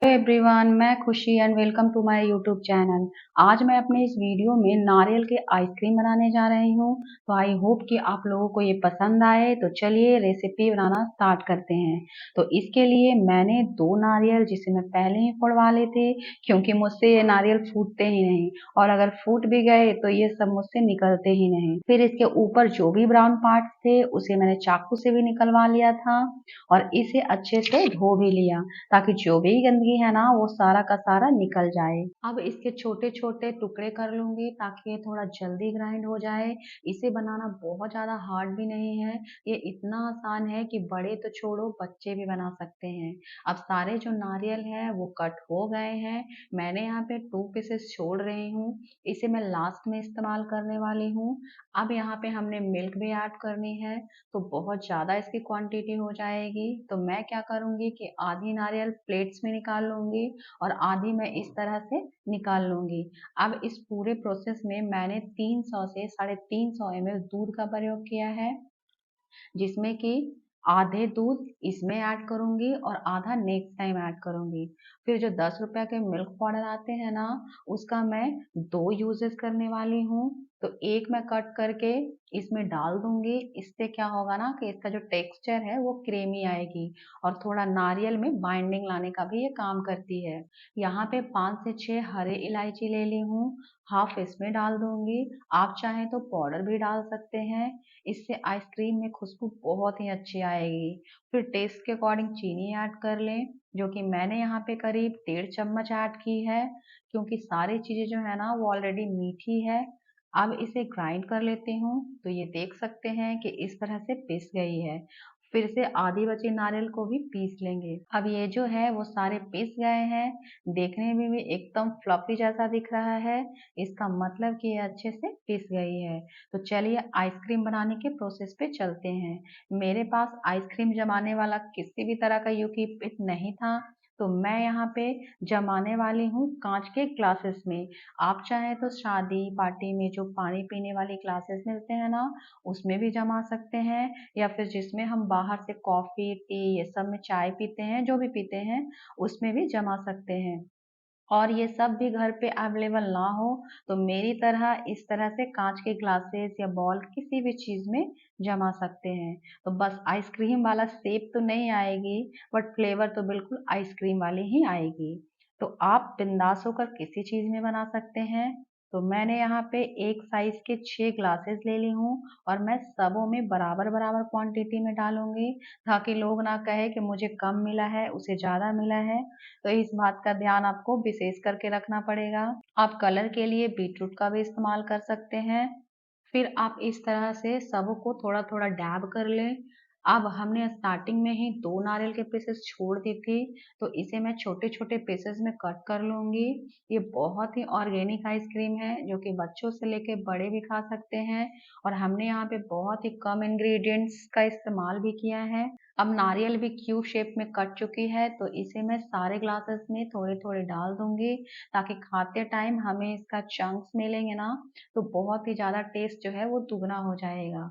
Hello everyone, मैं Khushi and welcome to my YouTube channel. आज मैं अपने इस वीडियो में नारियल के आइसक्रीम बनाने जा रही हूँ। तो आई होप कि आप लोगों को ये पसंद आए। तो चलिए रेसिपी बनाना स्टार्ट करते हैं। तो इसके लिए मैंने 2 नारियल, जिसे मैं पहले ही फोड़वा ली थी, क्योंकि मुझसे ये नारियल फूटते ही नहीं, और अगर फूट भी गए तो ये सब मुझसे निकलते ही नहीं। फिर इसके ऊपर जो भी ब्राउन पार्ट थे उसे मैंने चाकू से भी निकलवा लिया था, और इसे अच्छे से धो भी लिया, ताकि जो भी गंदगी है ना वो सारा का सारा निकल जाए। अब इसके छोटे छोटे टुकड़े कर लूंगी ताकि ये थोड़ा जल्दी ग्राइंड हो जाए। इसे बनाना बहुत ज्यादा हार्ड भी नहीं है, ये इतना आसान है कि बड़े तो छोड़ो, बच्चे भी बना सकते हैं। अब सारे जो नारियल है वो कट हो गए हैं। मैंने यहाँ पे 2 पीसेस छोड़ रही हूँ, इसे मैं लास्ट में इस्तेमाल करने वाली हूँ। अब यहाँ पे हमने मिल्क भी ऐड करनी है, तो बहुत ज़्यादा इसकी क्वांटिटी हो जाएगी। तो मैं क्या करूँगी कि आधी नारियल प्लेट्स में निकाल लूँगी और आधी मैं इस तरह से निकाल लूँगी। अब इस पूरे प्रोसेस में मैंने 300 से 350 ml दूध का प्रयोग किया है, जिसमें कि आधे दूध इसमें ऐड करूंगी और आधा नेक्स्ट टाइम ऐड करूंगी। फिर जो 10 रुपए के मिल्क पाउडर आते हैं ना, उसका मैं 2 यूजेस करने वाली हूँ। तो एक मैं कट करके इसमें डाल दूंगी। इससे क्या होगा ना कि इसका जो टेक्सचर है वो क्रीमी आएगी, और थोड़ा नारियल में बाइंडिंग लाने का भी ये काम करती है। यहाँ पे 5 से 6 हरे इलायची ले ली हूँ, हाफ इसमें डाल दूंगी। आप चाहें तो पाउडर भी डाल सकते हैं, इससे आइसक्रीम में खुशबू बहुत ही अच्छी आएगी। फिर टेस्ट के अकॉर्डिंग चीनी ऐड कर लें, जो कि मैंने यहाँ पे करीब 1.5 चम्मच ऐड की है, क्योंकि सारी चीजें जो है ना वो ऑलरेडी मीठी है। अब इसे ग्राइंड कर लेती हूँ। तो ये देख सकते हैं कि इस तरह से पिस गई है। फिर से आधी बची नारियल को भी पीस लेंगे। अब ये जो है वो सारे पिस गए हैं, देखने में भी एकदम फ्लफी जैसा दिख रहा है। इसका मतलब कि ये अच्छे से पिस गई है। तो चलिए आइसक्रीम बनाने के प्रोसेस पे चलते हैं। मेरे पास आइसक्रीम जमाने वाला किसी भी तरह का यूकी पिट नहीं था, तो मैं यहाँ पे जमाने वाली हूँ कांच के ग्लासेस में। आप चाहें तो शादी पार्टी में जो पानी पीने वाली ग्लासेस मिलते हैं ना, उसमें भी जमा सकते हैं, या फिर जिसमें हम बाहर से कॉफी टी ये सब में चाय पीते हैं, जो भी पीते हैं, उसमें भी जमा सकते हैं। और ये सब भी घर पे अवेलेबल ना हो तो मेरी तरह इस तरह से कांच के ग्लासेस या बॉल किसी भी चीज में जमा सकते हैं। तो बस आइसक्रीम वाला शेप तो नहीं आएगी, बट फ्लेवर तो बिल्कुल आइसक्रीम वाली ही आएगी। तो आप बिंदास होकर किसी चीज में बना सकते हैं। तो मैंने यहाँ पे एक साइज के 6 ग्लासेस ले ली हूँ, और मैं सबों में बराबर बराबर क्वांटिटी में डालूंगी, ताकि लोग ना कहे कि मुझे कम मिला है उसे ज्यादा मिला है। तो इस बात का ध्यान आपको विशेष करके रखना पड़ेगा। आप कलर के लिए बीटरूट का भी इस्तेमाल कर सकते हैं। फिर आप इस तरह से सबको थोड़ा थोड़ा डैब कर लें। अब हमने स्टार्टिंग में ही 2 नारियल के पीसेस छोड़ दी थी, तो इसे मैं छोटे छोटे पीसेस में कट कर लूंगी। ये बहुत ही ऑर्गेनिक आइसक्रीम है, जो कि बच्चों से लेके बड़े भी खा सकते हैं, और हमने यहाँ पे बहुत ही कम इंग्रेडिएंट्स का इस्तेमाल भी किया है। अब नारियल भी क्यूब शेप में कट चुकी है, तो इसे मैं सारे ग्लासेस में थोड़े थोड़े डाल दूंगी, ताकि खाते टाइम हमें इसका चंक्स मिलेंगे ना, तो बहुत ही ज्यादा टेस्ट जो है वो दुगना हो जाएगा।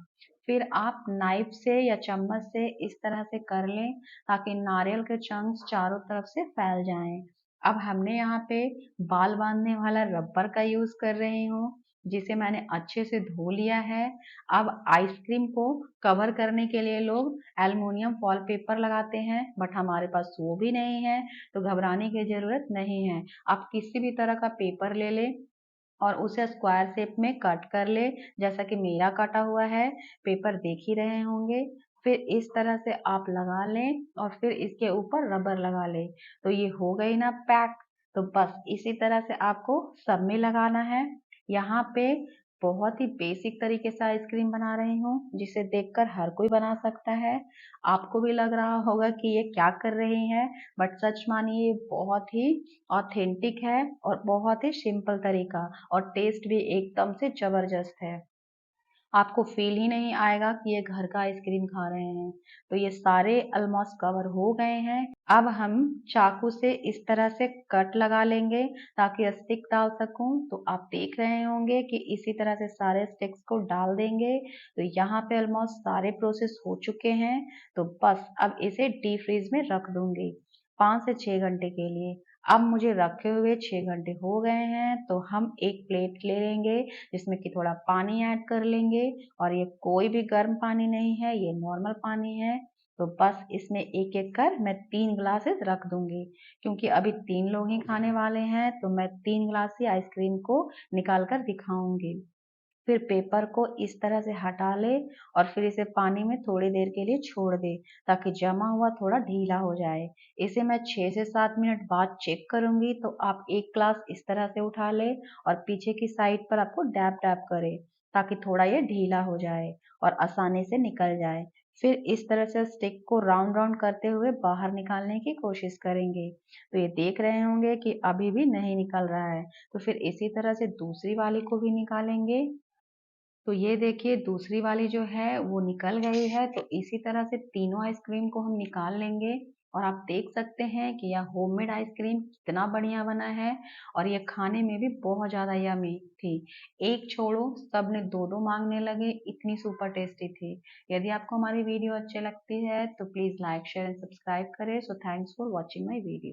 फिर आप नाइफ से या चम्मच से इस तरह से कर लें, ताकि नारियल के चंक्स चारों तरफ से फैल जाएं। अब हमने यहाँ पे बाल बांधने वाला रबर का यूज कर रही हूँ, जिसे मैंने अच्छे से धो लिया है। अब आइसक्रीम को कवर करने के लिए लोग एल्युमिनियम फॉल पेपर लगाते हैं, बट हमारे पास वो भी नहीं है, तो घबराने की जरूरत नहीं है। आप किसी भी तरह का पेपर ले लें और उसे स्क्वायर शेप में कट कर ले, जैसा कि मेरा कटा हुआ है, पेपर देख ही रहे होंगे। फिर इस तरह से आप लगा लें, और फिर इसके ऊपर रबर लगा लें। तो ये हो गई ना पैक। तो बस इसी तरह से आपको सब में लगाना है। यहाँ पे बहुत ही बेसिक तरीके से आइसक्रीम बना रही हूँ, जिसे देखकर हर कोई बना सकता है। आपको भी लग रहा होगा कि ये क्या कर रही हैं, बट सच मानिए ये बहुत ही ऑथेंटिक है, और बहुत ही सिंपल तरीका, और टेस्ट भी एकदम से जबरदस्त है। आपको फील ही नहीं आएगा कि ये घर का आइसक्रीम खा रहे हैं। तो ये सारे ऑलमोस्ट कवर हो गए हैं। अब हम चाकू से इस तरह से कट लगा लेंगे, ताकि स्टिक डाल सकूं। तो आप देख रहे होंगे कि इसी तरह से सारे स्टिक्स को डाल देंगे। तो यहाँ पे ऑलमोस्ट सारे प्रोसेस हो चुके हैं। तो बस अब इसे डीप फ्रीज में रख दूंगी। 5 से 6 घंटे के लिए। अब मुझे रखे हुए 6 घंटे हो गए हैं, तो हम एक प्लेट ले लेंगे जिसमें कि थोड़ा पानी ऐड कर लेंगे, और ये कोई भी गर्म पानी नहीं है, ये नॉर्मल पानी है। तो बस इसमें एक-एक कर मैं 3 ग्लासेस रख दूँगी, क्योंकि अभी 3 लोग ही खाने वाले हैं, तो मैं 3 ग्लास ही आइसक्रीम को निकाल कर दिखाऊँगी। फिर पेपर को इस तरह से हटा ले और फिर इसे पानी में थोड़ी देर के लिए छोड़ दे, ताकि जमा हुआ थोड़ा ढीला हो जाए। इसे मैं 6 से 7 मिनट बाद चेक करूंगी, तो आप एक ग्लास इस तरह से उठा ले और पीछे की साइड पर आपको डैब डैब करे, ताकि थोड़ा ये ढीला हो जाए और आसानी से निकल जाए। फिर इस तरह से स्टिक को राउंड राउंड करते हुए बाहर निकालने की कोशिश करेंगे। तो ये देख रहे होंगे कि अभी भी नहीं निकल रहा है, तो फिर इसी तरह से दूसरी वाली को भी निकालेंगे। तो ये देखिए दूसरी वाली जो है वो निकल गई है, तो इसी तरह से तीनों आइसक्रीम को हम निकाल लेंगे। और आप देख सकते हैं कि यह होममेड आइसक्रीम कितना बढ़िया बना है, और ये खाने में भी बहुत ज़्यादा यमी थी। एक छोड़ो सब ने दो दो मांगने लगे, इतनी सुपर टेस्टी थी। यदि आपको हमारी वीडियो अच्छी लगती है तो please like share and subscribe करें। So thanks for watching my video.